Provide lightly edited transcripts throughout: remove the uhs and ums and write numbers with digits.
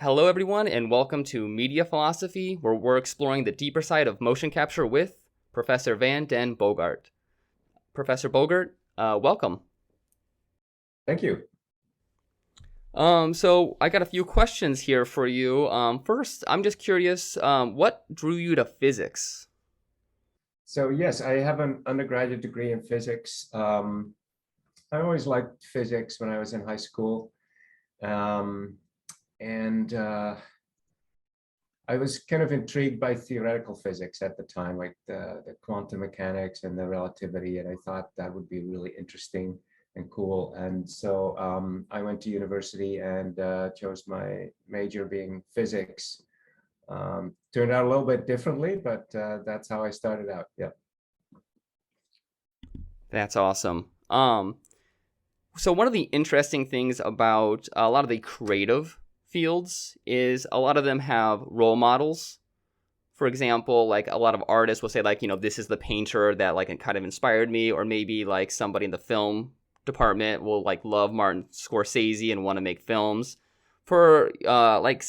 Hello, everyone, and welcome to Media Philosophy, where we're exploring the deeper side of motion capture with Professor Van den Bogert. Professor Bogert, welcome. Thank you. So I got a few questions here for you. First, I'm just curious, what drew you to physics? So yes, I have an undergraduate degree in physics. I always liked physics when I was in high school. Um, and I was kind of intrigued by theoretical physics at the time, like the quantum mechanics and the relativity. And I thought that would be really interesting and cool. And so I went to university and chose my major being physics. Turned out a little bit differently, but that's how I started out. Yeah. That's awesome. So one of the interesting things about a lot of the creative fields is a lot of them have role models. For example, like a lot of artists will say like, this is the painter that like it kind of inspired me, or maybe like somebody in the film department will like love Martin Scorsese and want to make films. For like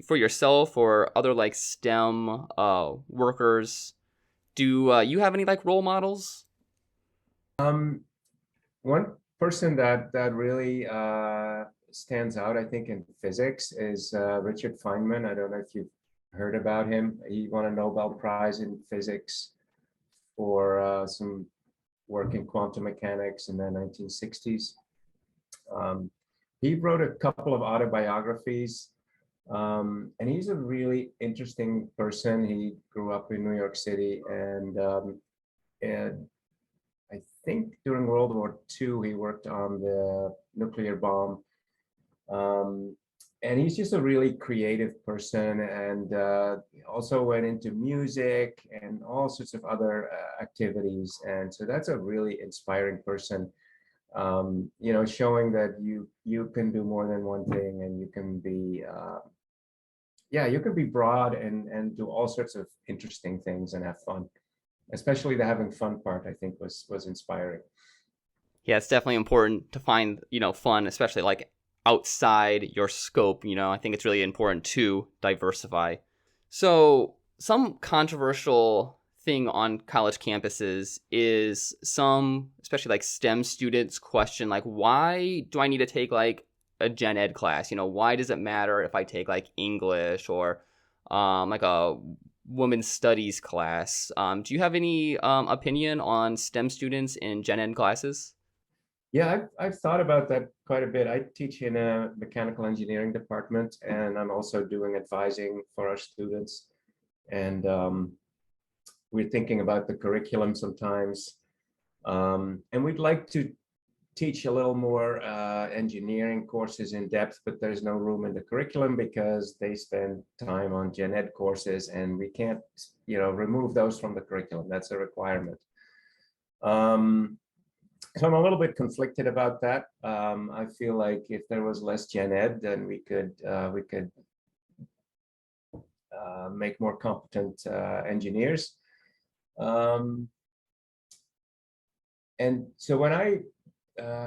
for yourself or other like STEM workers, do you have any like role models? Um, One person that really stands out, I think, in physics is Richard Feynman. I don't know if you've heard about him. He won a Nobel Prize in physics for some work in quantum mechanics in the 1960s. Um, he wrote a couple of autobiographies, and he's a really interesting person. He grew up in New York City, and I think during World War II, he worked on the nuclear bomb. Um, and he's just a really creative person, and also went into music and all sorts of other activities. And so that's a really inspiring person. Showing that you can do more than one thing, and you can be you can be broad and do all sorts of interesting things and have fun. Especially the having fun part, I think was inspiring. Yeah, it's definitely important to find, fun, especially like outside your scope. I think it's really important to diversify. So, some controversial thing on college campuses is some, especially like STEM students, question like, why do I need to take like a gen ed class? Why does it matter if I take like English or like a women's studies class? Do you have any opinion on STEM students in gen ed classes? Yeah, I've thought about that quite a bit. I teach in a mechanical engineering department, and I'm also doing advising for our students. And we're thinking about the curriculum sometimes. And we'd like to teach a little more engineering courses in depth, but there's no room in the curriculum because they spend time on gen ed courses, and we can't, remove those from the curriculum. That's a requirement. Um, so I'm a little bit conflicted about that. I feel like if there was less gen ed, then we could make more competent engineers. Um, and so when I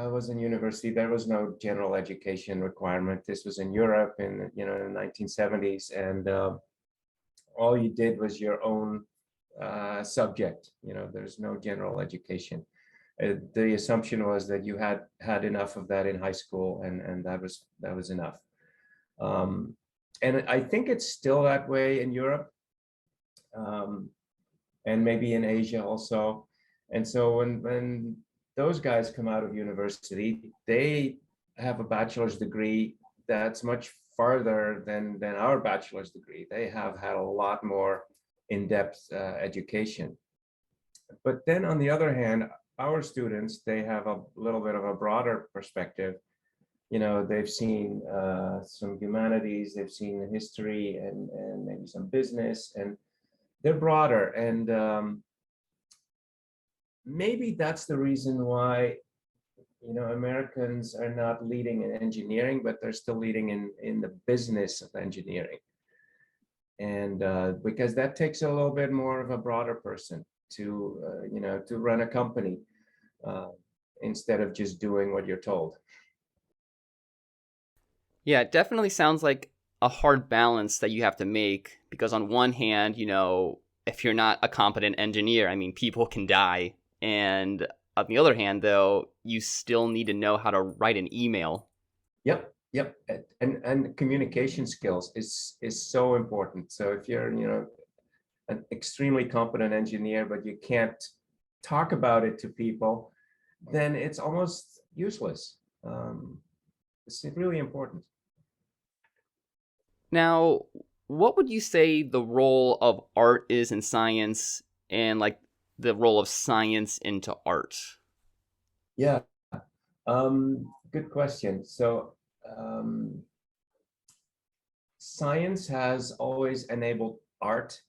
was in university, there was no general education requirement. This was in Europe in the 1970s, and all you did was your own subject. There's no general education. The assumption was that you had enough of that in high school, and that was enough. Um, and I think it's still that way in Europe, um, and maybe in Asia also. And so when those guys come out of university, they have a bachelor's degree that's much farther than our bachelor's degree. They have had a lot more in-depth education. But then on the other hand, our students, they have a little bit of a broader perspective. They've seen some humanities, they've seen history, and maybe some business, and they're broader. And maybe that's the reason why Americans are not leading in engineering, but they're still leading in the business of engineering. And because that takes a little bit more of a broader person to run a company, uh, instead of just doing what you're told. Yeah, it definitely sounds like a hard balance that you have to make, because on one hand, if you're not a competent engineer, I mean, people can die. And on the other hand, though, you still need to know how to write an email. Yep, yep. And communication skills is so important. So if you're, an extremely competent engineer, but you can't talk about it to people, then it's almost useless. It's really important. Now, what would you say the role of art is in science, and like the role of science into art? Yeah, good question. So, science has always enabled art,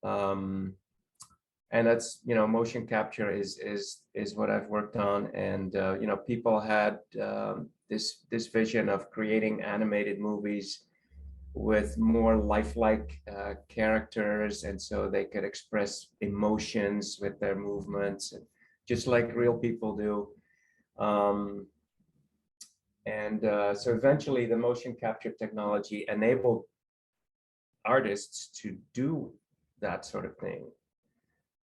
um, and that's motion capture is what I've worked on, and people had this vision of creating animated movies with more lifelike characters, and so they could express emotions with their movements, just like real people do. Um, and so eventually, the motion capture technology enabled artists to do that sort of thing.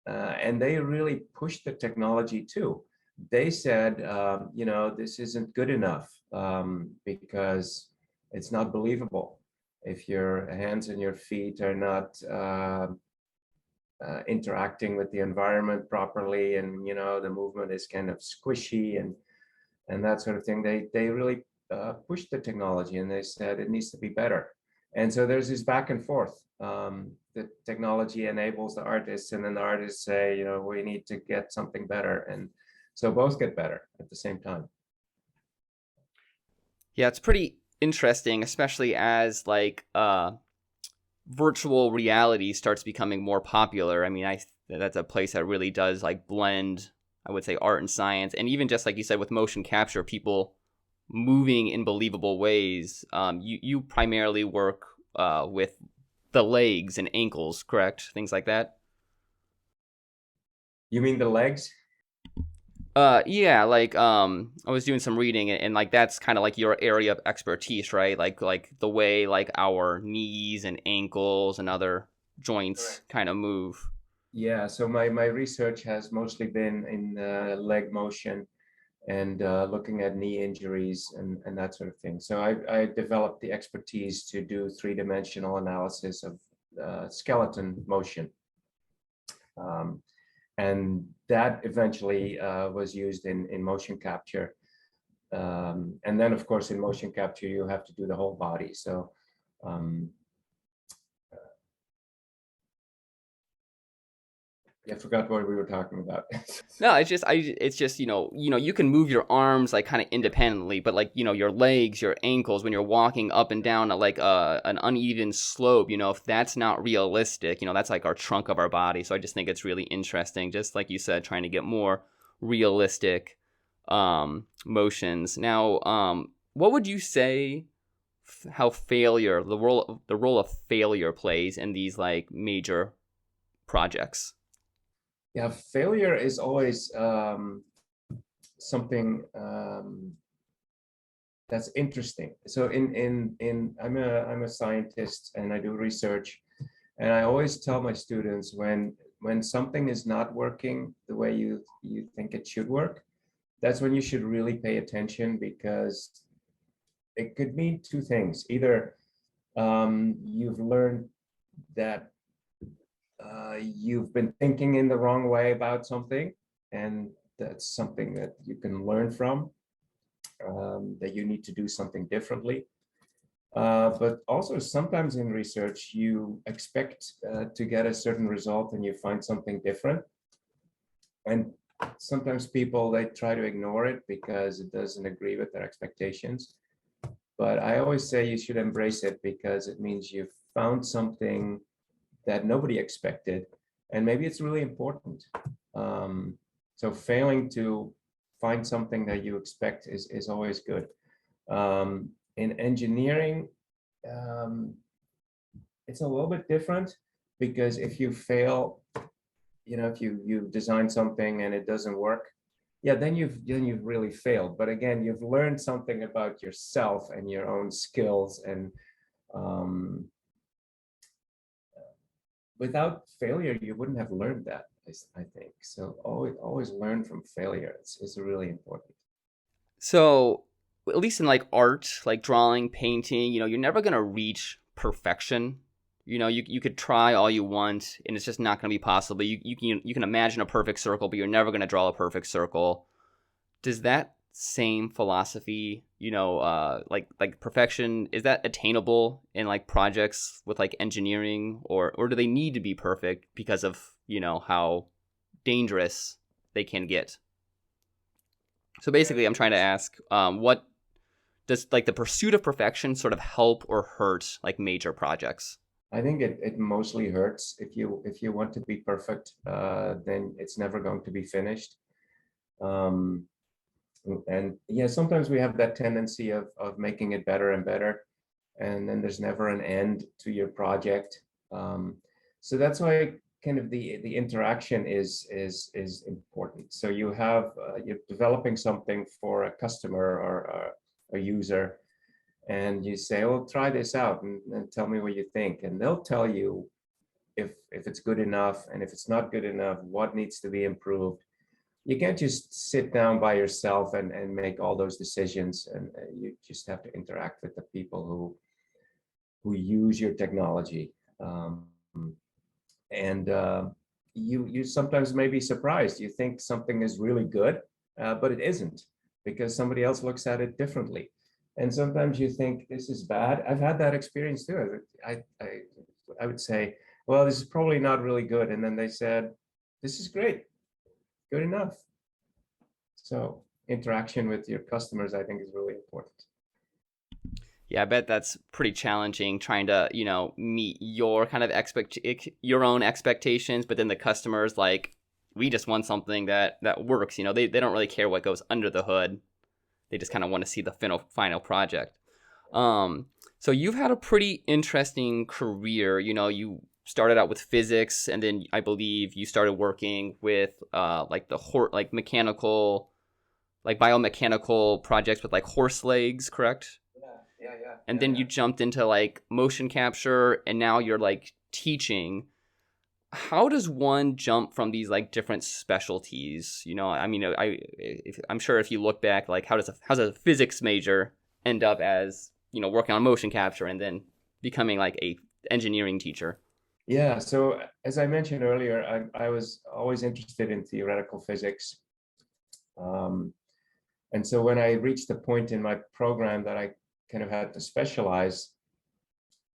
And they really pushed the technology too. They said, this isn't good enough because it's not believable. If your hands and your feet are not interacting with the environment properly, and the movement is kind of squishy and that sort of thing, they really pushed the technology, and they said it needs to be better. And so there's this back and forth. The technology enables the artists, and then the artists say, we need to get something better, and so both get better at the same time. Yeah, it's pretty interesting, especially as like virtual reality starts becoming more popular. I mean, that's a place that really does like blend, I would say, art and science, and even just like you said with motion capture, people moving in believable ways. You primarily work with the legs and ankles, correct? Things like that. You mean the legs? Yeah, like I was doing some reading, and like that's kind of like your area of expertise, right? Like the way like our knees and ankles and other joints Correct. kind of move. Yeah, so my research has mostly been in leg motion, and looking at knee injuries and that sort of thing. So I developed the expertise to do three-dimensional analysis of skeleton motion. Um, and that eventually was used in motion capture. And then, of course, in motion capture, you have to do the whole body. So um, I forgot what we were talking about. No, it's just you can move your arms like kind of independently, but like your legs, your ankles when you're walking up and down like an uneven slope, if that's not realistic, that's like our trunk of our body. So I just think it's really interesting, just like you said, trying to get more realistic motions. Now, what would you say how failure the role of failure plays in these like major projects? Yeah, failure is always something that's interesting. So in I'm a scientist, and I do research, and I always tell my students, when something is not working the way you think it should work, that's when you should really pay attention, because it could mean two things. Either you've learned that you've been thinking in the wrong way about something, and that's something that you can learn from, that you need to do something differently. But also sometimes in research, you expect to get a certain result, and you find something different. And sometimes people, they try to ignore it because it doesn't agree with their expectations. But I always say you should embrace it, because it means you've found something that nobody expected, and maybe it's really important. Um, so failing to find something that you expect is always good. In engineering, um, it's a little bit different, because if you fail, if you design something and it doesn't work, yeah, then you've really failed. But again, you've learned something about yourself and your own skills, and Um, Without failure, you wouldn't have learned that, I think. So always learn from failure. It's really important. So, at least in like art, like drawing, painting, you're never going to reach perfection. You could try all you want and it's just not going to be possible. You can imagine a perfect circle, but you're never going to draw a perfect circle. Does that same philosophy, like perfection, is that attainable in like projects with like engineering, or do they need to be perfect because of, how dangerous they can get? So Yeah, basically, I'm trying to ask, what does like the pursuit of perfection sort of help or hurt like major projects? I think it mostly hurts. If you want to be perfect, then it's never going to be finished. Um, and yeah, sometimes we have that tendency of making it better and better, and then there's never an end to your project. Um, so that's why kind of the interaction is important. So you're developing something for a customer or a user, and you say, "Well, try this out and tell me what you think," and they'll tell you if it's good enough, and if it's not good enough, what needs to be improved. You can't just sit down by yourself and make all those decisions, and you just have to interact with the people who use your technology. And you sometimes may be surprised. You think something is really good, but it isn't, because somebody else looks at it differently. And sometimes you think this is bad. I've had that experience too. I would say, well, this is probably not really good, and then they said, this is great, good enough. So interaction with your customers, I think, is really important. Yeah, I bet that's pretty challenging trying to, meet your kind of your own expectations, but then the customers like, we just want something that works. They don't really care what goes under the hood. They just kind of want to see the final project. Um, so you've had a pretty interesting career. You started out with physics, and then I believe you started working with like like mechanical, like biomechanical projects with like horse legs, correct? And then you Yeah. jumped into like motion capture, and now you're like teaching. How does one jump from these like different specialties? I mean, I'm sure if you look back, like how's a physics major end up as, working on motion capture and then becoming like a engineering teacher? Yeah. So as I mentioned earlier, I was always interested in theoretical physics. Um, and so when I reached the point in my program that I kind of had to specialize,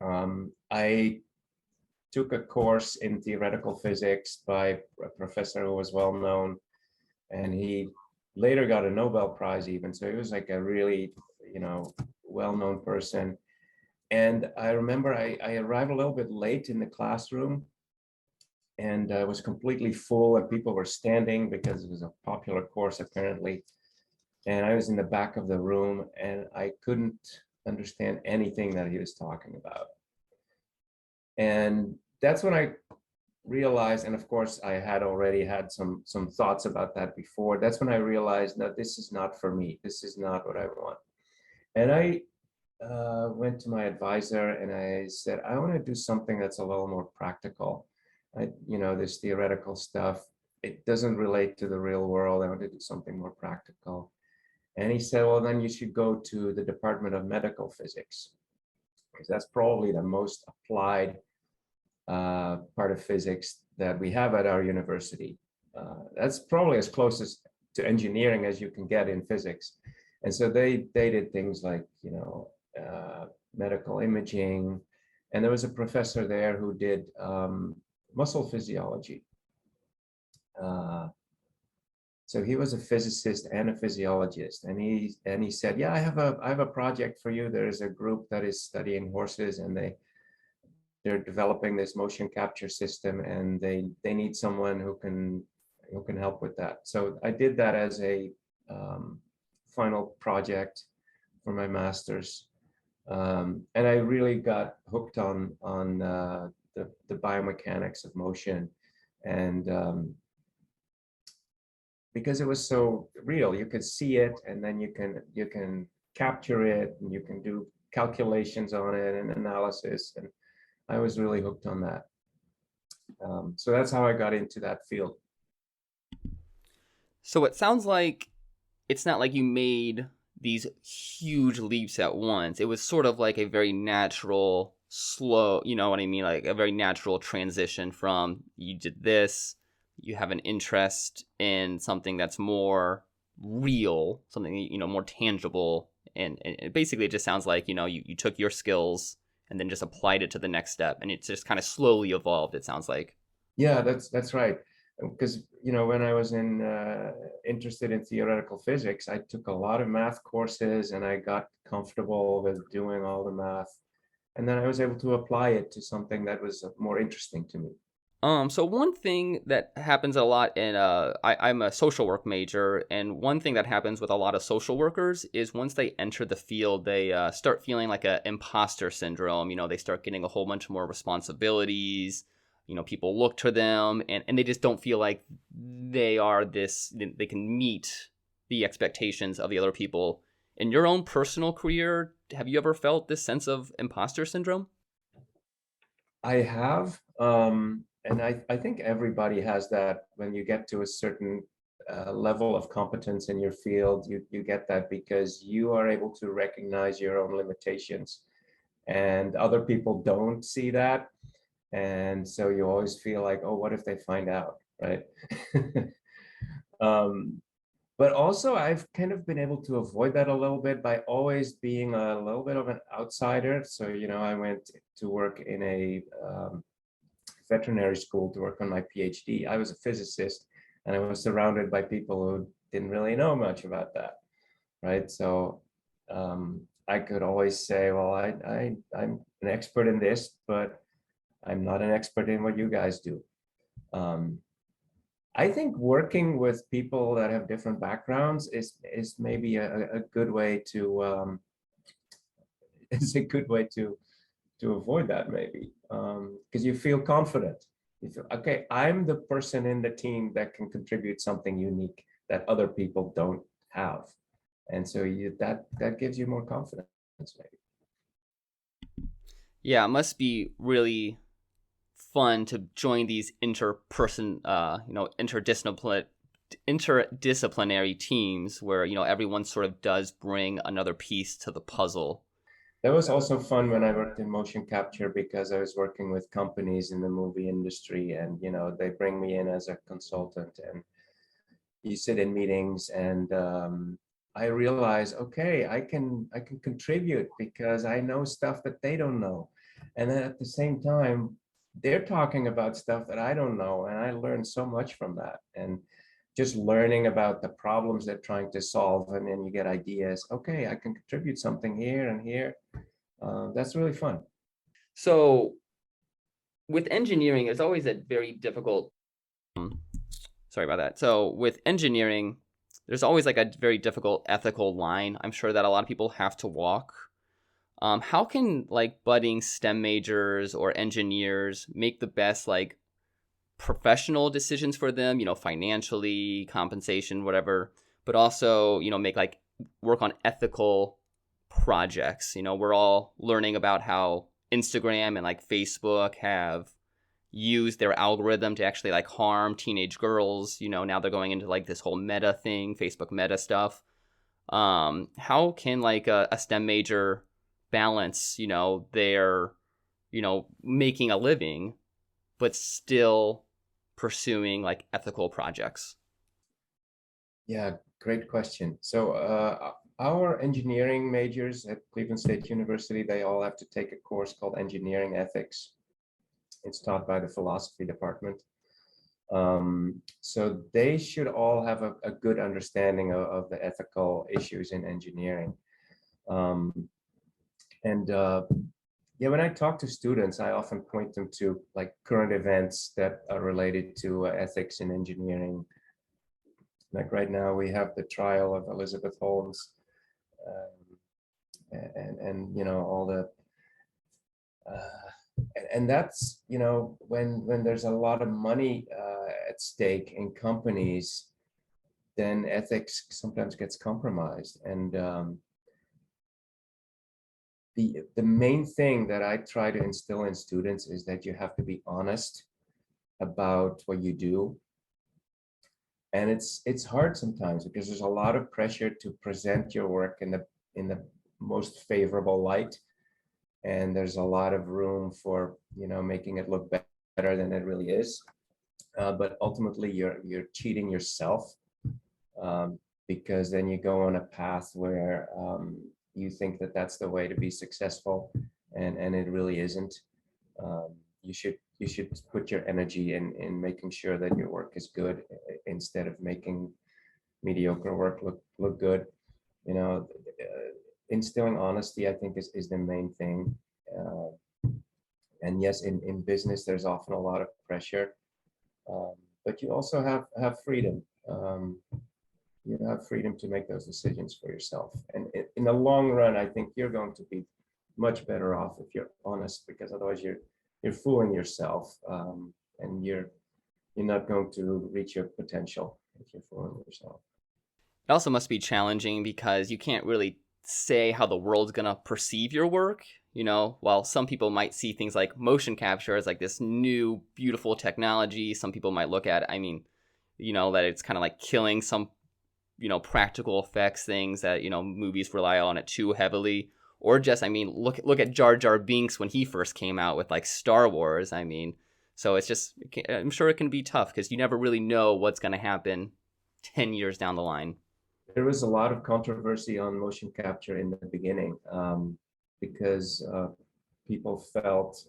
I took a course in theoretical physics by a professor who was well known, and he later got a Nobel Prize even. So he was like a really, well-known person. And I remember I arrived a little bit late in the classroom, and it was completely full, and people were standing because it was a popular course apparently. And I was in the back of the room, and I couldn't understand anything that he was talking about. And that's when I realized, and of course I had already had some thoughts about that before. That's when I realized that this is not for me. This is not what I want. And I went to my advisor and I said, I want to do something that's a little more practical. This theoretical stuff, it doesn't relate to the real world. I want to do something more practical. And he said, well, then you should go to the Department of Medical Physics, because that's probably the most applied part of physics that we have at our university. That's probably as close as to engineering as you can get in physics. And so they did things like, medical imaging. And there was a professor there who did muscle physiology. Uh, so he was a physicist and a physiologist, and he said, yeah, I have a project for you. There is a group that is studying horses, and they're developing this motion capture system, and they need someone who can help with that. So I did that as a final project for my master's, and I really got hooked on the biomechanics of motion, and because it was so real, you could see it, and then you can capture it, and you can do calculations on it and analysis, and I was really hooked on that. So that's how I got into that field. So it sounds like it's not like you made these huge leaps at once. It was sort of like a very natural, slow, you know what I mean? Like a very natural transition from you did this, you have an interest in something that's more real, something, more tangible. And basically, it just sounds like, you took your skills and then just applied it to the next step. And it's just kind of slowly evolved, it sounds like. Yeah, that's right. Because when I was interested in theoretical physics, I took a lot of math courses and I got comfortable with doing all the math. And then I was able to apply it to something that was more interesting to me. So one thing that happens a lot in I'm a social work major, and one thing that happens with a lot of social workers is once they enter the field, they start feeling like a imposter syndrome. They start getting a whole bunch more responsibilities. People look to them, and they just don't feel like they are this. They can meet the expectations of the other people. In your own personal career, have you ever felt this sense of imposter syndrome? I have, and I think everybody has that when you get to a certain level of competence in your field. You get that because you are able to recognize your own limitations, and other people don't see that. And so you always feel like, oh, what if they find out, right? um, but also, I've kind of been able to avoid that a little bit by always being a little bit of an outsider. So, I went to work in a veterinary school to work on my PhD. I was a physicist, and I was surrounded by people who didn't really know much about that, right? So I could always say, well, I'm an expert in this, but I'm not an expert in what you guys do. Um, I think working with people that have different backgrounds is maybe a good way to is a good way to avoid that, maybe, because you feel confident. You feel, okay, I'm the person in the team that can contribute something unique that other people don't have, and so that gives you more confidence, maybe. Yeah, it must be really fun to join these interdisciplinary teams where everyone sort of does bring another piece to the puzzle. That was also fun when I worked in motion capture because I was working with companies in the movie industry, and they bring me in as a consultant, and you sit in meetings, and I realize, okay, I can contribute because I know stuff that they don't know, and then at the same time, they're talking about stuff that I don't know, and I learned so much from that. And just learning about the problems they're trying to solve, and then you get ideas. Okay, I can contribute something here and here. That's really fun. So with engineering, it's always a very difficult. Sorry about that. So with engineering, there's always like a very difficult ethical line. I'm sure that a lot of people have to walk. How can like budding STEM majors or engineers make the best like professional decisions for them, financially, compensation, whatever, but also, make like work on ethical projects. We're all learning about how Instagram and like Facebook have used their algorithm to actually like harm teenage girls. Now they're going into like this whole meta thing, Facebook meta stuff. How can like a STEM major balance, their, making a living, but still pursuing like ethical projects? Yeah, great question. So our engineering majors at Cleveland State University, they all have to take a course called engineering ethics. It's taught by the philosophy department. So they should all have a good understanding of the ethical issues in engineering. Um, and yeah, when I talk to students, I often point them to like current events that are related to ethics in engineering. Like right now, we have the trial of Elizabeth Holmes, and all the and that's when there's a lot of money at stake in companies, then ethics sometimes gets compromised, and the main thing that I try to instill in students is that you have to be honest about what you do. And it's hard sometimes because there's a lot of pressure to present your work in the most favorable light, and there's a lot of room for, you know, making it look better than it really is. But ultimately, you're cheating yourself, because then you go on a path where you think that that's the way to be successful, and it really isn't. You should put your energy in making sure that your work is good, instead of making mediocre work look good. You know, instilling honesty, I think, is the main thing. And yes, in business, there's often a lot of pressure, um, but you also have freedom. You have freedom to make those decisions for yourself. And in the long run, I think you're going to be much better off if you're honest, because otherwise you're fooling yourself, and you're not going to reach your potential if you're fooling yourself. It also must be challenging because you can't really say how the world's gonna perceive your work. While some people might see things like motion capture as like this new beautiful technology, some people might look at, that it's kind of like killing some, practical effects things that, movies rely on it too heavily. Or just, look at Jar Jar Binks when he first came out with like Star Wars. So it's just, I'm sure it can be tough because you never really know what's going to happen 10 years down the line. There was a lot of controversy on motion capture in the beginning, because people felt,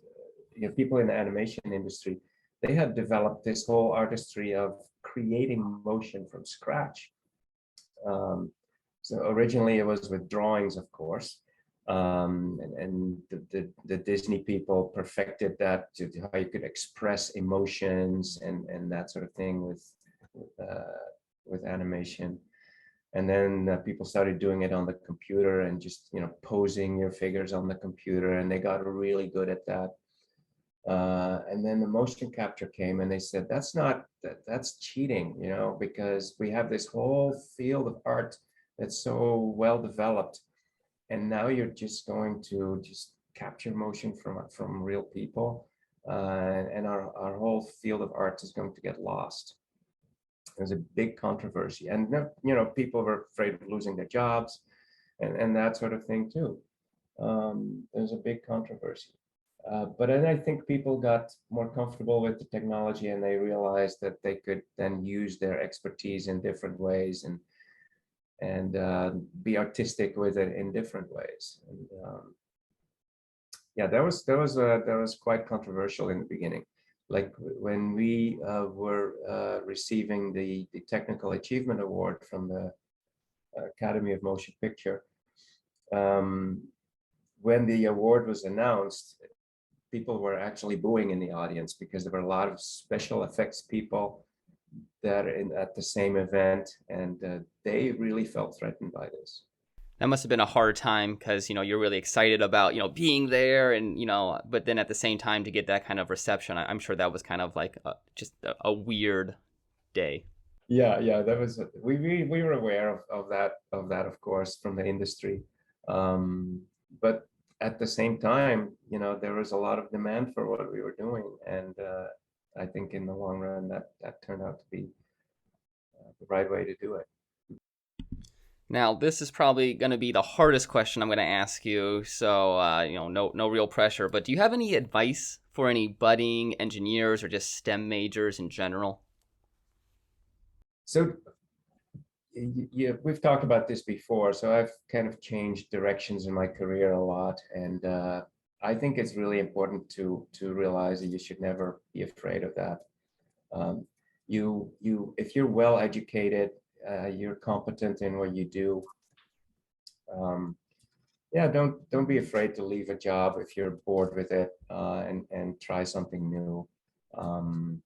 people in the animation industry, they had developed this whole artistry of creating motion from scratch. So originally it was with drawings, of course, and the Disney people perfected that to how you could express emotions and that sort of thing with animation. And then people started doing it on the computer and just, posing your figures on the computer, and they got really good at that. And then the motion capture came, and they said that's cheating, because we have this whole field of art that's so well developed, and now you're just going to just capture motion from real people, and our whole field of art is going to get lost. There's a big controversy, and people were afraid of losing their jobs, and that sort of thing too. There's a big controversy, but then I think people got more comfortable with the technology, and they realized that they could then use their expertise in different ways, and be artistic with it in different ways. And yeah, that was quite controversial in the beginning. Like when we were receiving the Technical Achievement Award from the Academy of Motion Picture, when the award was announced, people were actually booing in the audience because there were a lot of special effects people that are at the same event, and they really felt threatened by this. That must have been a hard time because, you're really excited about, being there and, but then at the same time to get that kind of reception, I'm sure that was kind of like just a weird day. Yeah, that was, we were aware of that, of course, from the industry. But at the same time, there was a lot of demand for what we were doing. And I think in the long run, that turned out to be the right way to do it. Now, this is probably going to be the hardest question I'm going to ask you, so no real pressure. But do you have any advice for any budding engineers or just STEM majors in general? So, yeah, we've talked about this before. So I've kind of changed directions in my career a lot, and I think it's really important to realize that you should never be afraid of that. If you're well educated, you're competent in what you do. Yeah, don't be afraid to leave a job if you're bored with it, and try something new. Um,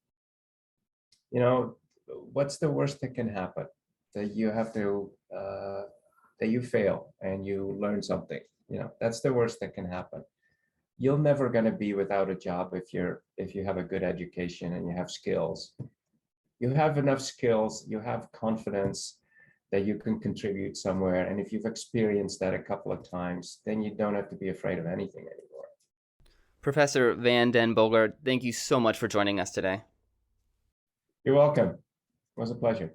what's the worst that can happen? That you have to that you fail and you learn something. That's the worst that can happen. You're never going to be without a job if you have a good education and you have skills. You have enough skills, you have confidence, that you can contribute somewhere. And if you've experienced that a couple of times, then you don't have to be afraid of anything anymore. Professor Van den Bogert, thank you so much for joining us today. You're welcome. It was a pleasure.